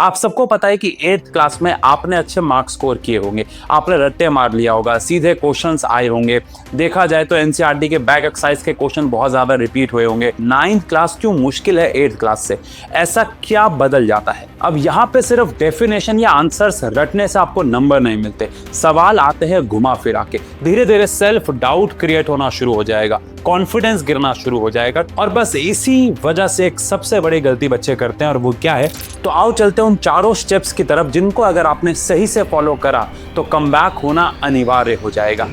आप सबको पता है कि 8th क्लास में आपने अच्छे मार्क्स स्कोर किए होंगे, आपने रट्टे मार लिया होगा, सीधे क्वेश्चंस आए होंगे। देखा जाए तो एनसीईआरटी के बैक एक्सरसाइज के क्वेश्चन बहुत ज्यादा रिपीट हुए होंगे। 9th क्लास क्यों मुश्किल है 8th क्लास से, ऐसा क्या बदल जाता है? अब यहाँ पे सिर्फ डेफिनेशन या आंसर्स रटने से आपको नंबर नहीं मिलते, सवाल आते हैं घुमा फिरा के। धीरे धीरे सेल्फ डाउट क्रिएट होना शुरू हो जाएगा, कॉन्फिडेंस गिरना शुरू हो जाएगा, और बस इसी वजह से एक सबसे बड़ी गलती बच्चे करते हैं, और वो क्या है? तो आओ चलते हैं उन चारों स्टेप्स की तरफ जिनको अगर आपने सही से फॉलो करा तो कमबैक होना अनिवार्य हो जाएगा।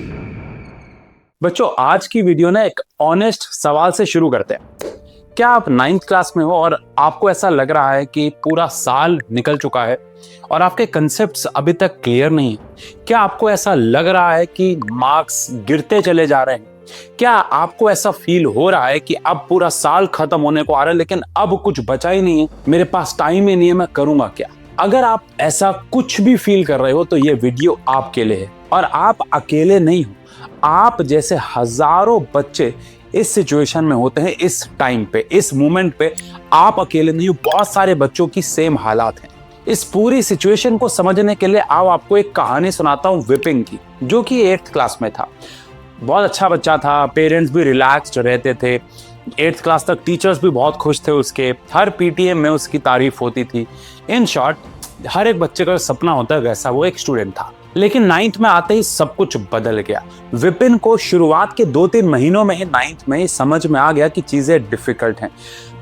बच्चों, आज की वीडियो ना एक ऑनेस्ट सवाल से शुरू करते हैं। क्या आप 9th क्लास में हो और आपको ऐसा लग रहा है कि पूरा साल निकल चुका है और आपके कंसेप्ट्स अभी तक क्लियर नहीं है? क्या आपको ऐसा लग रहा है कि मार्क्स गिरते चले जा रहे हैं? क्या आपको ऐसा फील हो रहा है कि अब पूरा साल खत्म होने को आ रहा है लेकिन अब कुछ बचा ही नहीं है, मेरे पास टाइम ही नहीं है, मैं करूंगा क्या? अगर आप ऐसा कुछ भी फील कर रहे हो तो ये वीडियो आपके लिए है, और आप अकेले नहीं हो। आप जैसे हजारों बच्चे इस सिचुएशन में होते हैं, इस टाइम पे, इस मोमेंट पे। आप अकेले नहीं हो, बहुत सारे बच्चों की सेम हालात हैं। इस पूरी सिचुएशन को समझने के लिए आओ आपको एक कहानी सुनाता हूँ विपिन की, जो कि 8th क्लास में था। बहुत अच्छा बच्चा था, पेरेंट्स भी रिलैक्स्ड रहते थे। 8th क्लास तक टीचर्स भी बहुत खुश थे उसके, हर पीटीएम में उसकी तारीफ होती थी। इन शॉर्ट, हर एक बच्चे का सपना होता है वैसा वो एक स्टूडेंट था। लेकिन 9th में आते ही सब कुछ बदल गया। विपिन को शुरुआत के 2-3 महीनों में ही 9th में ही समझ में आ गया कि चीजें डिफिकल्ट हैं।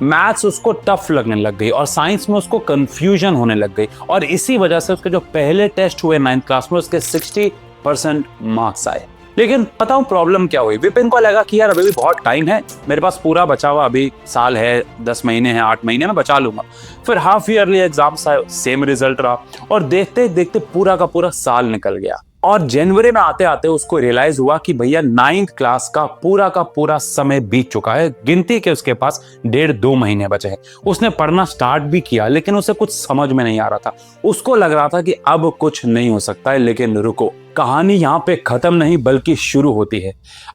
मैथ्स उसको टफ लगने लग गई और साइंस में उसको कंफ्यूजन होने लग गई, और इसी वजह से उसके जो पहले टेस्ट हुए 9th क्लास में उसके 60% मार्क्स आए। लेकिन पता हूँ प्रॉब्लम क्या हुई? विपिन को लगा कि यार अभी भी बहुत टाइम है, मेरे पास पूरा बचा हुआ अभी साल है, 10 महीने हैं, 8 महीने में बचा लूंगा। फिर हाफ ईयरली एग्जाम्स आए, सेम रिजल्ट रहा, और देखते देखते पूरा का पूरा साल निकल गया। और जनवरी में आते आते उसको रियलाइज हुआ कि भैया 9th क्लास का पूरा समय बीत चुका है। गिनती के उसके पास 1.5-2 महीने बचे हैं। उसने पढ़ना स्टार्ट भी किया लेकिन उसे कुछ समझ में नहीं आ रहा था। उसको लग रहा था कि अब कुछ नहीं हो सकता है, लेकिन रुको, कहानी यहाँ पे खत्म नहीं बल्कि शुरू होती है।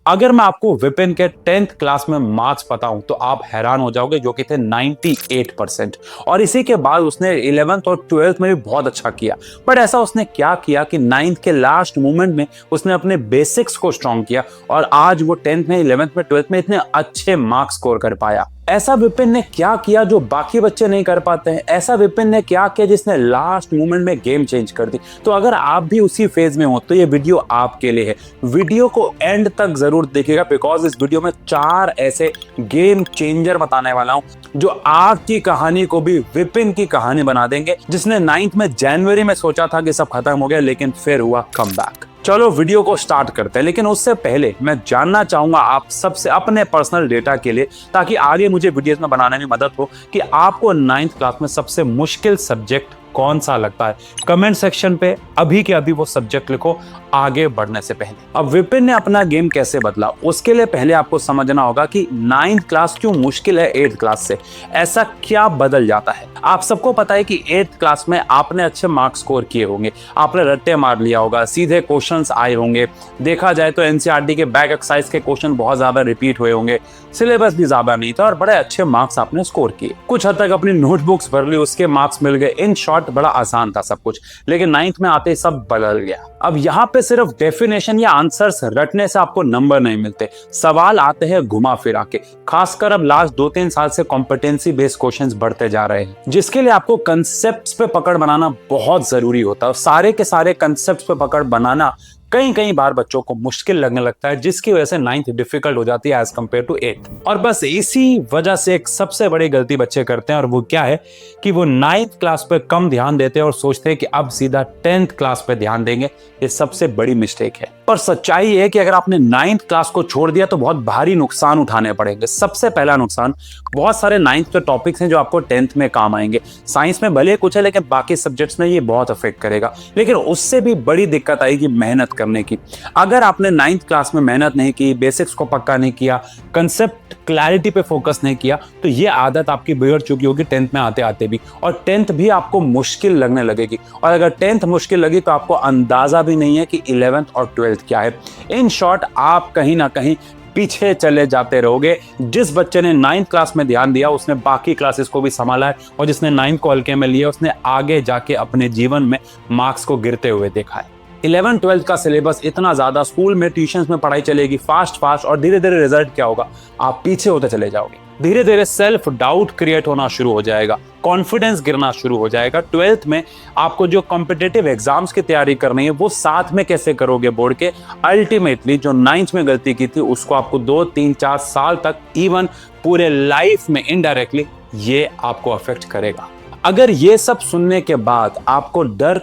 अगर मैं आपको विपिन के 10th क्लास में मार्क्स बताऊं तो आप हैरान हो जाओगे, जो कि थे 98%। और इसी के बाद उसने 11th और 12th में भी बहुत अच्छा किया। बट ऐसा उसने क्या किया कि 9th के लास्ट मोमेंट में उसने अपने बेसिक्स को स्ट्रॉन्ग किया, और आज वो 10th में, 11th में, 12th में इतने अच्छे मार्क्स स्कोर कर पाया। ऐसा विपिन ने क्या किया जो बाकी बच्चे नहीं कर पाते हैं? ऐसा विपिन ने क्या किया जिसने लास्ट मोमेंट में गेम चेंज कर दी? तो अगर आप भी उसी फेज में हो तो ये वीडियो आपके लिए है। वीडियो को एंड तक जरूर देखिएगा, बिकॉज इस वीडियो में 4 ऐसे गेम चेंजर बताने वाला हूं जो आपकी कहानी को भी विपिन की कहानी बना देंगे, जिसने 9th में जनवरी में सोचा था कि सब खत्म हो गया, लेकिन फिर हुआ कमबैक। चलो वीडियो को स्टार्ट करते हैं, लेकिन उससे पहले मैं जानना चाहूंगा आप सबसे अपने पर्सनल डेटा के लिए, ताकि आगे मुझे वीडियोस में बनाने में मदद हो, कि आपको 9th क्लास में सबसे मुश्किल सब्जेक्ट कौन सा लगता है। कमेंट सेक्शन पे अभी के अभी वो सब्जेक्ट लिखो आगे बढ़ने से पहले। अब विपिन ने अपना गेम कैसे बदला, उसके लिए पहले आपको समझना होगा कि 9th क्लास क्यों मुश्किल है 8th क्लास से, ऐसा क्या बदल जाता है? आप सबको पता है कि 8th क्लास में आपने अच्छे मार्क्स स्कोर किए होंगे, आपने रट्टे मार लिया होगा, सीधे क्वेश्चंस आए होंगे। देखा जाए तो एनसीईआरटी के बैक एक्सरसाइज के क्वेश्चन बहुत ज्यादा रिपीट हुए होंगे, सिलेबस भी ज्यादा नहीं था, और बड़े अच्छे मार्क्स आपने स्कोर किए। कुछ हद तक अपनी नोटबुक्स भर ली, उसके मार्क्स मिल गए। इन शॉर्ट, बड़ा आसान था सब कुछ। लेकिन 9th में आते ही सब बदल गया। अब यहाँ पे सिर्फ डेफिनेशन या आंसर्स रटने से आपको नंबर नहीं मिलते, सवाल आते हैं घुमा फिरा के। खासकर अब लास्ट 2-3 साल से कॉम्पिटेंसी बेस्ड क्वेश्चंस बढ़ते जा रहे हैं, जिसके लिए आपको कंसेप्ट्स पे पकड़ बनाना बहुत जरूरी होता है। सारे के सारे कंसेप्ट्स पे पकड़ बनाना कई बार बच्चों को मुश्किल लगने लगता है, जिसकी वजह से 9th डिफिकल्ट हो जाती है एज कंपेयर टू 8th। और बस इसी वजह से एक सबसे बड़ी गलती बच्चे करते हैं, और वो क्या है कि वो 9th क्लास पे कम ध्यान देते हैं और सोचते हैं कि अब सीधा 10th क्लास पे ध्यान देंगे। ये सबसे बड़ी मिस्टेक है। पर सच्चाई है कि अगर आपने 9th क्लास को छोड़ दिया तो बहुत भारी नुकसान उठाने पड़ेंगे। सबसे पहला नुकसान, बहुत सारे 9th के टॉपिक्स हैं जो आपको 10th में काम आएंगे। साइंस में भले कुछ है, लेकिन बाकी सब्जेक्ट्स में ये बहुत अफेक्ट करेगा। लेकिन उससे भी बड़ी दिक्कत आएगी मेहनत करने की। अगर आपने 9th क्लास में मेहनत नहीं की, बेसिक्स को पक्का नहीं किया, कंसेप्ट क्लैरिटी पे फोकस नहीं किया, तो ये आदत आपकी बिगड़ चुकी होगी 10th में आते आते भी, और 10th भी आपको मुश्किल लगने लगेगी। और अगर 10th मुश्किल लगी तो आपको अंदाजा भी नहीं है कि 11th और 12th क्या है। इन शॉर्ट, आप कहीं ना कहीं पीछे चले जाते रहोगे। जिस बच्चे ने 9th क्लास में ध्यान दिया उसने बाकी क्लासेस को भी संभाला है, और जिसने 9th को हल्के में लिया उसने आगे जाके अपने जीवन में मार्क्स को गिरते हुए देखा है। 11th-12th का सिलेबस इतना ज्यादा, स्कूल में ट्यूशंस में पढ़ाई चलेगी फास्ट, और धीरे धीरे रिजल्ट क्या होगा, आप पीछे होते चले जाओगे। धीरे धीरे सेल्फ डाउट क्रिएट होना शुरू हो जाएगा, कॉन्फिडेंस गिरना शुरू हो जाएगा। 12th में आपको जो कॉम्पिटिटिव एग्जाम्स की तैयारी करनी है वो साथ में कैसे करोगे बोर्ड के, अल्टीमेटली जो 9th में गलती की थी उसको आपको 2, 3, 4 साल तक, इवन पूरे लाइफ में इनडायरेक्टली ये आपको अफेक्ट करेगा। अगर ये सब सुनने के बाद आपको डर,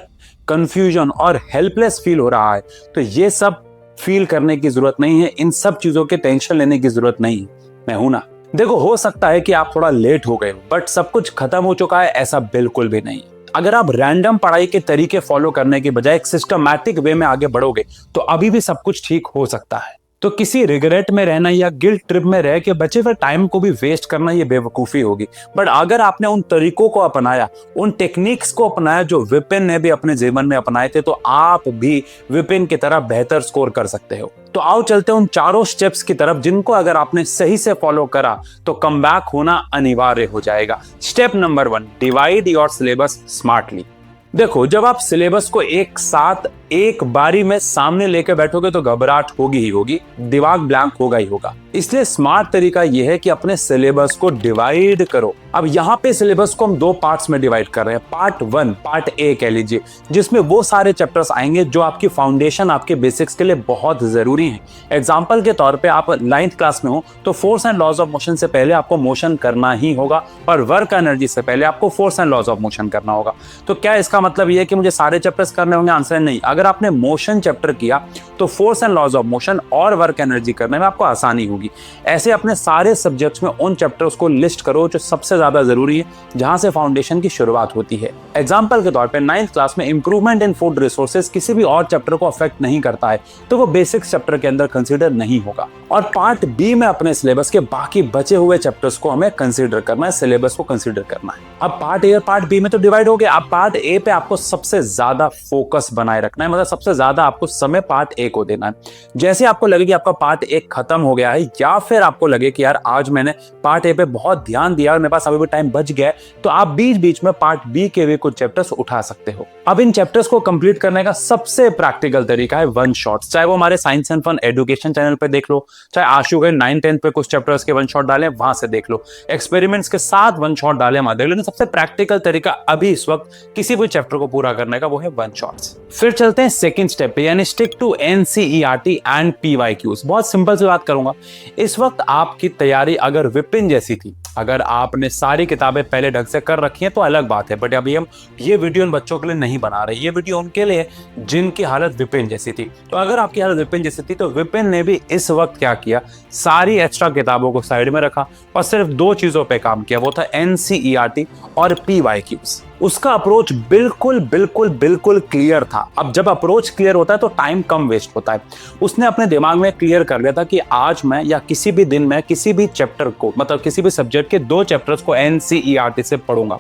कंफ्यूजन और हेल्पलेस फील हो रहा है तो ये सब फील करने की जरूरत नहीं है, इन सब चीजों के टेंशन लेने की जरूरत नहीं है। मैं हूं ना। देखो, हो सकता है कि आप थोड़ा लेट हो गए हो, बट सब कुछ खत्म हो चुका है, ऐसा बिल्कुल भी नहीं। अगर आप रैंडम पढ़ाई के तरीके फॉलो करने की बजाय एक सिस्टमैटिक वे में आगे बढ़ोगे तो अभी भी सब कुछ ठीक हो सकता है। तो किसी रिग्रेट में रहना या गिल्ट ट्रिप में रह के बचे हुए टाइम को भी वेस्ट करना ये बेवकूफ़ी होगी। बट अगर आपने उन तरीकों को अपनाया, उन टेक्निक्स को अपनाया जो विपिन ने भी अपने जीवन में अपनाए थे, तो आप भी विपिन की तरह बेहतर स्कोर कर सकते हो। तो आओ चलते हैं उन चारों स्टेप्स की तरफ जिनको अगर आपने सही से फॉलो करा तो कमबैक होना अनिवार्य हो जाएगा। Step number 1, divide your syllabus smartly. देखो, जब आप सिलेबस को एक साथ एक बारी में सामने लेकर बैठोगे तो घबराहट होगी ही होगी, दिमाग ब्लैंक होगा ही होगा। इसलिए स्मार्ट तरीका यह है कि अपने सिलेबस को डिवाइड करो। अब यहाँ पे सिलेबस को हम 2 पार्ट्स में डिवाइड कर रहे हैं। पार्ट 1, पार्ट ए कह लीजिए, जिसमें वो सारे चैप्टर्स आएंगे जो आपकी फाउंडेशन, आपके बेसिक्स के लिए बहुत जरूरी हैं। एग्जाम्पल के तौर पे आप 9th क्लास में हो तो force and laws of motion से पहले आपको मोशन करना ही होगा, और वर्क एनर्जी से पहले आपको force and laws of motion करना होगा। तो क्या इसका मतलब ये है कि मुझे सारे चैप्टर्स करने होंगे? आंसर नहीं। अगर आपने मोशन चैप्टर किया तो force and laws of motion और वर्क एनर्जी करने में आपको आसानी होगी। ऐसे अपने सारे सब्जेक्ट्स में उन चैप्टर्स को लिस्ट करो जो सबसे ज्यादा जरूरी है, जहां से फाउंडेशन की शुरुआत होती है। एग्जाम्पल के तौर पे 9th क्लास में इंप्रूवमेंट इन फूड रिसोर्सेज किसी भी और चैप्टर को अफेक्ट नहीं करता है, तो वो बेसिक्स चैप्टर के अंदर कंसीडर नहीं होगा। और पार्ट बी में अपने सिलेबस के बाकी बचे हुए चैप्टर्स को हमें कंसीडर करना है, सिलेबस को कंसीडर करना है। अब पार्ट ए और पार्ट बी में तो डिवाइड हो गया। अब पार्ट ए पे आपको सबसे ज्यादा फोकस बनाए रखना है, मतलब सबसे ज्यादा आपको समय पार्ट ए को देना है। जैसे आपको लगे कि आपका पार्ट ए खत्म हो गया है, या फिर आपको लगे कि यार आज मैंने पार्ट ए पे बहुत ध्यान दिया और मेरे पास अभी भी टाइम बच गया है, तो आप बीच बीच में पार्ट बी के भी कुछ चैप्टर्स उठा सकते हो। अब इन चैप्टर्स को कंप्लीट करने का सबसे प्रैक्टिकल तरीका है वन शॉट। चाहे वो हमारे science and fun education channel पे देख लो, चाहे आशु के 9th-10th पे कुछ चैप्टर्स के वन शॉट डाले वहां से देख लो, एक्सपेरिमेंट्स के साथ वन शॉट डाले वहां देख लो। सबसे प्रैक्टिकल तरीका अभी इस वक्त किसी भी चैप्टर को पूरा करने का वो है वन शॉट्स। फिर चलते हैं सेकंड स्टेप पे, यानी stick to NCERT and PYQs। बहुत सिंपल सी बात करूंगा, इस वक्त आपकी तैयारी अगर विपिन जैसी थी, अगर आपने सारी किताबें पहले ढंग से कर रखी हैं तो अलग बात है, बट अभी हम ये वीडियो उन बच्चों के लिए नहीं बना रहे। ये वीडियो उनके लिए जिनकी हालत विपिन जैसी थी। तो अगर आपकी हालत विपिन जैसी थी तो विपिन ने भी इस वक्त क्या किया, सारी एक्स्ट्रा किताबों को साइड में रखा और सिर्फ 2 चीजों पे काम किया, वो था NCERT और PYQs। उसका अप्रोच बिल्कुल बिल्कुल बिल्कुल क्लियर था। अब जब अप्रोच क्लियर होता है तो टाइम कम वेस्ट होता है। उसने अपने दिमाग में क्लियर कर लिया था कि आज मैं या किसी भी दिन में किसी भी चैप्टर को, मतलब किसी भी सब्जेक्ट के 2 चैप्टर्स को NCERT से पढ़ूंगा।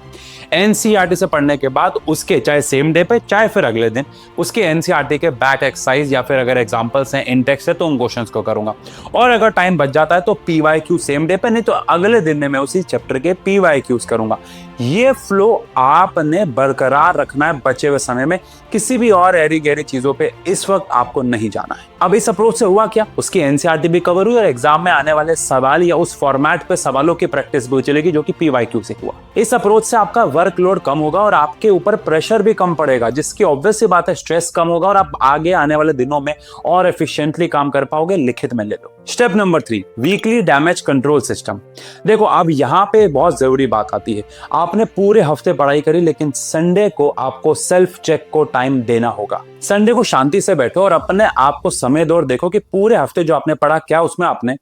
NCERT से पढ़ने के बाद उसके चाहे सेम डे पे चाहे फिर अगले दिन उसके NCERT के बैक एक्सरसाइज या फिर अगर एग्जांपल्स हैं इंडेक्स है तो उन क्वेश्चंस को करूंगा। और अगर टाइम बच जाता है तो PYQ सेम डे पे, नहीं तो अगले दिन में मैं उसी चैप्टर के PYQs करूंगा। ये फ्लो आपने बरकरार रखना है बचे हुए समय में, किसी भी और एरी गहरी चीजों पे इस वक्त आपको नहीं जाना है। अब इस अप्रोच से हुआ क्या, उसकी NCERT भी कवर हुई और एग्जाम में आने वाले सवाल या उस फॉर्मेट पे सवालों की प्रैक्टिस भी चलेगी जो कि PYQ से हुआ। इस अप्रोच से आपका वर्कलोड कम होगा और आपके ऊपर प्रेशर भी कम पड़ेगा, जिसकी ऑब्वियस सी बात है स्ट्रेस कम होगा और आप आगे आने वाले दिनों में और एफिशिएंटली काम कर पाओगे। लिखित में ले लो। Step number 3, weekly damage control system. देखो, अब यहाँ पे बहुत जरूरी बात आती है। आपने पूरे हफ्ते पढ़ाई करी, लेकिन संडे को आपको सेल्फ चेक को टाइम देना होगा। संडे को शांति से बैठो और अपने आप को समय दो और देखो कि पूरे हफ्ते जो आपने पढ़ा, क्या उसमें आपने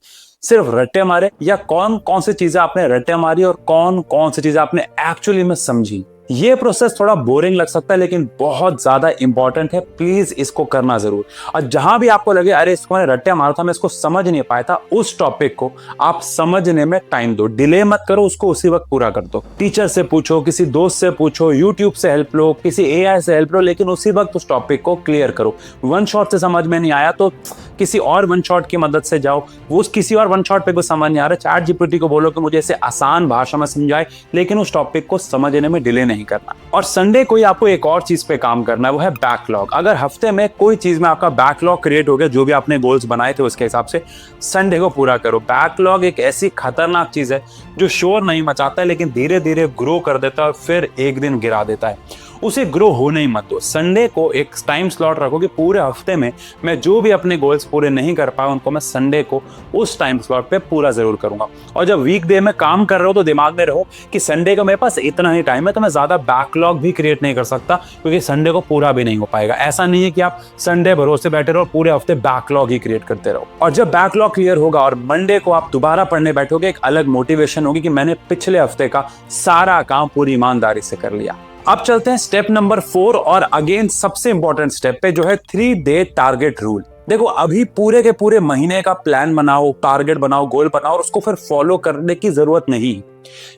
सिर्फ रट्टे मारे या कौन कौन सी चीजें आपने रट्टे मारी और कौन कौन सी चीजें आपने एक्चुअली में समझी। ये प्रोसेस थोड़ा बोरिंग लग सकता है लेकिन बहुत ज्यादा इंपॉर्टेंट है, प्लीज इसको करना जरूर। और जहां भी आपको लगे अरे इसको मैंने रट्टे मारा था, मैं इसको समझ नहीं पाया था, उस टॉपिक को आप समझने में टाइम दो, डिले मत करो, उसको उसी वक्त पूरा कर दो। टीचर से पूछो, किसी दोस्त से पूछो, यूट्यूब से हेल्प लो, किसी एआई से हेल्प लो, लेकिन उसी वक्त उस टॉपिक को क्लियर करो। वन शॉट से समझ में नहीं आया तो किसी और वन शॉट की मदद से जाओ, वो किसी और वन शॉट पे कुछ समझ नहीं आ रहा, चैट जीपीटी को बोलो कि मुझे इसे आसान भाषा में समझाए, लेकिन उस टॉपिक को समझने में डिले नहीं करना। और संडे को ही आपको एक और चीज पे काम करना है, वो है बैकलॉग। अगर हफ्ते में कोई चीज में आपका बैकलॉग क्रिएट हो गया, जो भी आपने गोल्स बनाए थे उसके हिसाब से, संडे को पूरा करो। बैकलॉग एक ऐसी खतरनाक चीज है जो शोर नहीं मचाता है लेकिन धीरे धीरे ग्रो कर देता है और फिर एक दिन गिरा देता है। उसे ग्रो होने ही मत दो। संडे को एक टाइम स्लॉट रखो कि पूरे हफ्ते में मैं जो भी अपने गोल्स पूरे नहीं कर पाया उनको मैं संडे को उस टाइम स्लॉट पे पूरा जरूर करूंगा। और जब वीकडे में काम कर रहे हो तो दिमाग में रहो कि संडे का मेरे पास इतना ही टाइम है, तो मैं ज्यादा बैकलॉग भी क्रिएट नहीं कर सकता क्योंकि संडे को पूरा भी नहीं हो पाएगा। ऐसा नहीं है कि आप संडे भरोसे बैठे रहो और पूरे हफ्ते बैकलॉग ही क्रिएट करते रहो। और जब बैकलॉग क्लियर होगा और मंडे को आप दोबारा पढ़ने बैठोगे, एक अलग मोटिवेशन होगी कि मैंने पिछले हफ्ते का सारा काम पूरी ईमानदारी से कर लिया। अब चलते हैं स्टेप नंबर 4 और अगेन सबसे इंपॉर्टेंट स्टेप पे, जो है 3 डे टारगेट रूल। देखो अभी पूरे के पूरे महीने का प्लान बनाओ, टारगेट बनाओ, गोल बनाओ और उसको फिर फॉलो करने की जरूरत नहीं।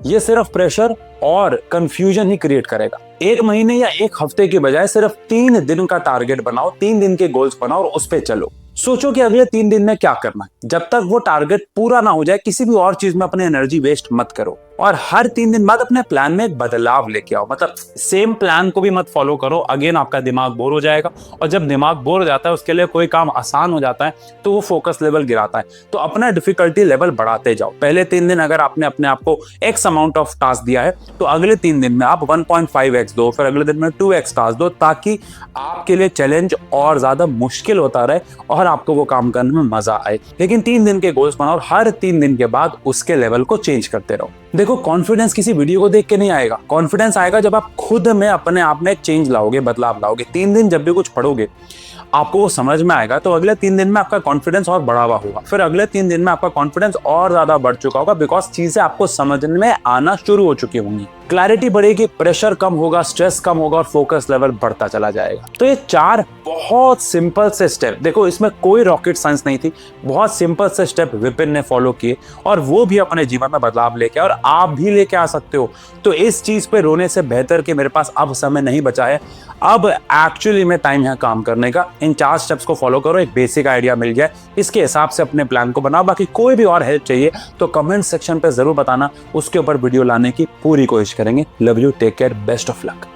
ये सिर्फ प्रेशर और कंफ्यूजन ही क्रिएट करेगा। एक महीने या एक हफ्ते की बजाय सिर्फ 3 दिन का टारगेट बनाओ, 3 दिन के गोल्स बनाओ और उस पे चलो। सोचो कि अगले 3 दिन में क्या करना है। जब तक वो टारगेट पूरा ना हो जाए किसी भी और चीज में अपनी एनर्जी वेस्ट मत करो। और हर 3 दिन बाद अपने प्लान में एक बदलाव लेके आओ, मतलब सेम प्लान को भी मत फॉलो करो, अगेन आपका दिमाग बोर हो जाएगा। और जब दिमाग बोर हो जाता है उसके लिए कोई काम आसान हो जाता है तो वो फोकस लेवल गिराता है। तो अपना डिफिकल्टी लेवल बढ़ाते जाओ। पहले 3 दिन अगर आपने अपने आप को एक्स अमाउंट ऑफ टास्क दिया है तो अगले 3 दिन में आप 1.5x दो, फिर अगले दिन में 2x टास्क दो, ताकि आपके लिए चैलेंज और ज्यादा मुश्किल होता रहे और आपको वो काम करने में मजा आए। लेकिन 3 दिन के गोल्स बनाओ और हर 3 दिन के बाद उसके लेवल को चेंज करते रहो। देखो कॉन्फिडेंस किसी वीडियो को देख के नहीं आएगा, कॉन्फिडेंस आएगा जब आप खुद में अपने आप में चेंज लाओगे, बदलाव लाओगे। 3 दिन जब भी कुछ पढ़ोगे आपको वो समझ में आएगा तो अगले 3 दिन में आपका कॉन्फिडेंस और बढ़ा हुआ होगा, फिर अगले 3 दिन में आपका कॉन्फिडेंस और ज्यादा बढ़ चुका होगा, बिकॉज चीजें आपको समझने में आना शुरू हो चुकी होंगी। क्लैरिटी बढ़ेगी, प्रेशर कम होगा, स्ट्रेस कम होगा और फोकस लेवल बढ़ता चला जाएगा। तो ये 4 बहुत सिंपल से स्टेप, देखो इसमें कोई रॉकेट साइंस नहीं थी, बहुत सिंपल से स्टेप विपिन ने फॉलो किए और वो भी अपने जीवन में बदलाव लेके, और आप भी लेके आ सकते हो। तो इस चीज पे रोने से बेहतर कि मेरे पास अब समय नहीं बचा है, अब एक्चुअली में टाइम है काम करने का। इन 4 स्टेप्स को फॉलो करो, एक बेसिक आइडिया मिल गया, इसके हिसाब से अपने प्लान को बनाओ। बाकी कोई भी और हेल्प चाहिए तो कमेंट सेक्शन पे जरूर बताना, उसके ऊपर वीडियो लाने की पूरी कोशिश करेंगे। Love you, take care, best of luck.